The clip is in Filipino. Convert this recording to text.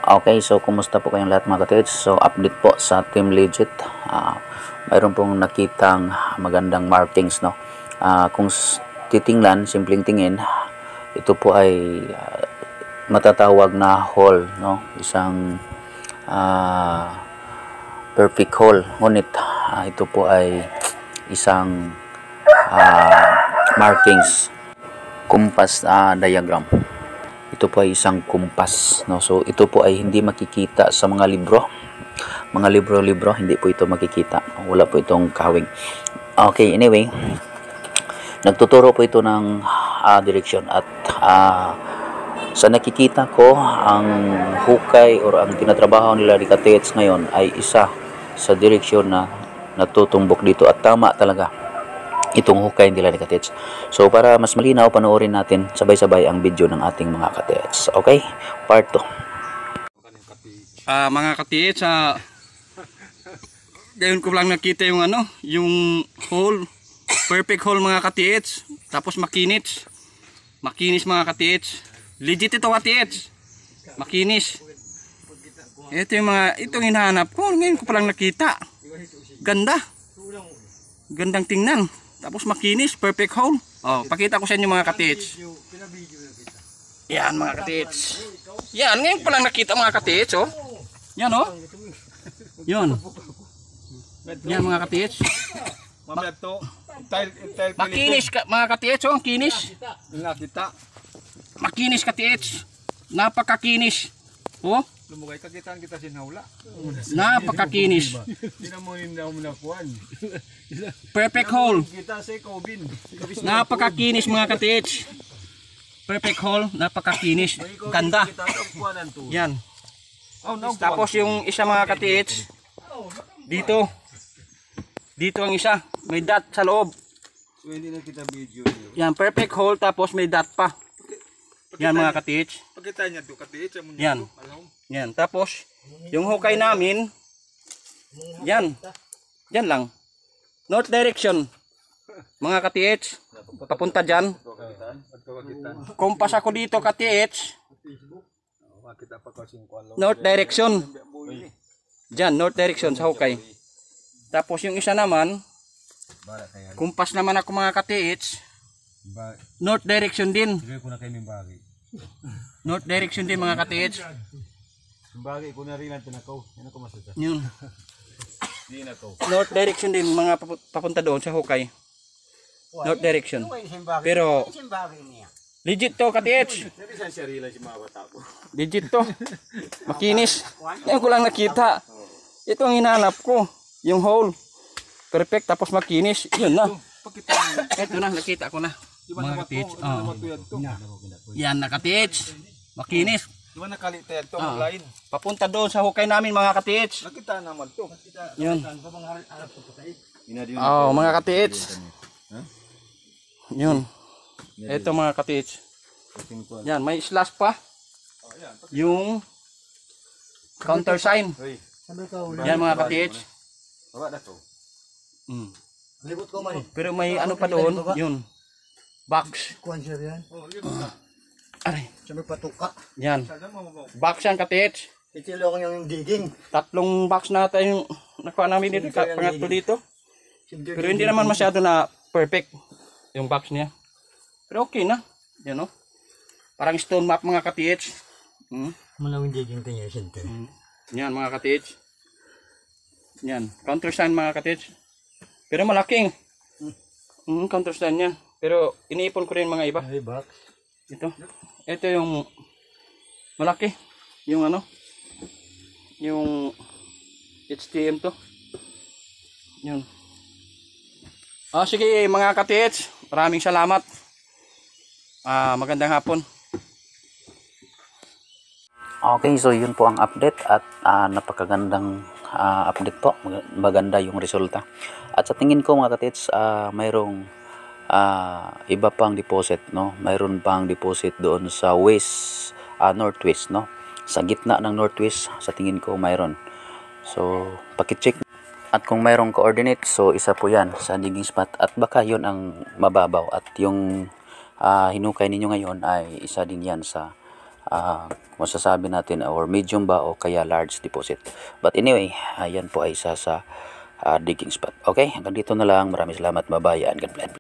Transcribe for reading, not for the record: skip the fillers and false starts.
Okay, so kumusta po kayong lahat mga ka-TH? So update po sa Team Legit. Mayroon pong nakitang magandang markings, no. Kung titingnan, simpleng tingin, ito po ay matatawag na hole, no. Isang perfect hole. Ngunit ito po ay isang markings compass diagram. Ito po ay isang kumpas, no. So ito po ay hindi makikita sa mga libro. Mga libro, hindi po ito makikita. Wala po itong kawing. Okay, anyway, nagtuturo po ito ng direksyon at sa nakikita ko, ang hukay or ang tinatrabaho nila ni ka-TH ngayon ay isa sa direksyon na natutumbok dito at tama talaga itong hukay nila ni ka-TH. So para mas malinaw, panoorin natin sabay-sabay ang video ng ating mga ka-TH. Okay? Part 2. Mga ka-TH, ngayon ko lang nakita yung yung hole, perfect hole mga ka-TH. Tapos makinis mga ka-TH. Legit ito ka-TH. Makinis. Ito yung itong hinahanap ko. Ngayon ko palang nakita. Ganda. Gandang tingnan. Tapos makinis, perfect hole. Oh, pakita ko sa inyo mga ka-TH. Yan mga ka-TH. Yan, ngayon pa lang nakita mga ka-TH, oh. Yan, oh. Yan. Yan mga ka-TH. Makinis mga ka-TH, oh. Kinis. Makinis ka-TH. Napakakinis. Oh. Lumugay kakitaan kita sinawla. Napakakinis. Dinamunin daw mo na kuan. Perfect hole. Kita si Cobin. Napakakinis mga ka-TH. Perfect hole, napakakinis. Ganda. Yan. Tapos yung isa mga ka-TH, dito. Dito ang isa. May dot sa loob. So hindi na kita video. Yan, perfect hole tapos may dot pa. Yan mga ka-TH. Pakita niya to ka-TH. Yan. Yan. Tapos, yung hukay namin, yan. Yan lang. North direction. Mga ka-TH, papunta dyan. Kumpas ako dito ka-TH. North direction. Dyan, north direction sa hukay. Tapos yung isa naman, kumpas naman ako mga ka-TH. North direction din. North direction din mga ka-TH. Bagay ko na rin ang tinakaw. Yan ako masasa. Yun. North direction din mga papunta doon sa hukay. North direction. Pero legit to ka-TH. Legit to. Makinis. Yan ko lang nakita. Ito ang hinahanap ko. Yung hole. Perfect tapos makinis. Yun na. Ito na nakita ko na. Mga ka-TH. Yan na ka-TH. Makinis. Di ba nakalita yan to? Lain. Papunta doon sa hukay namin mga ka-TH. Nakita naman to. Yun. Oh, mga ka-TH. Yun. Ito mga ka-TH. Yan, may slash pa. Yung counter sign. Yan mga ka-TH. Pero may ano pa doon, yun. Box. Aray. Sabi patuka. Yan. Box yan ka-TH. Itilo ko yung digging. 3 box natin yung nakuha namin dito. Pangatlo dito. Pero hindi naman masyado na perfect yung box niya. Pero okay na. Yan o. Parang stone map mga ka-TH. Malawing digging ito niya. Yan mga ka-TH. Yan. Counter sign mga ka-TH. Pero malaking. Counter sign yan. Pero iniipon ko rin mga iba. Ay, box. Ito yung malaki. Yung yung HTM to. Yun. Sige mga ka-TH. Maraming salamat. Magandang hapon. Okay, so yun po ang update at napakagandang update po. Maganda yung resulta. At sa tingin ko mga ka-TH, mayroong iba pang deposit, no. Mayroon pang deposit doon sa west, northwest, no. Sa gitna ng northwest, sa tingin ko mayroon. So paki-check. At kung mayroong coordinate, so isa po yan sa digging spot. At baka yun ang mababaw. At yung hinukay ninyo ngayon ay isa din yan sa masasabi natin or medium ba o kaya large deposit. But anyway, yan po ay isa sa digging spot. Okay, hanggang dito na lang. Maraming salamat, bye-bye and God bless.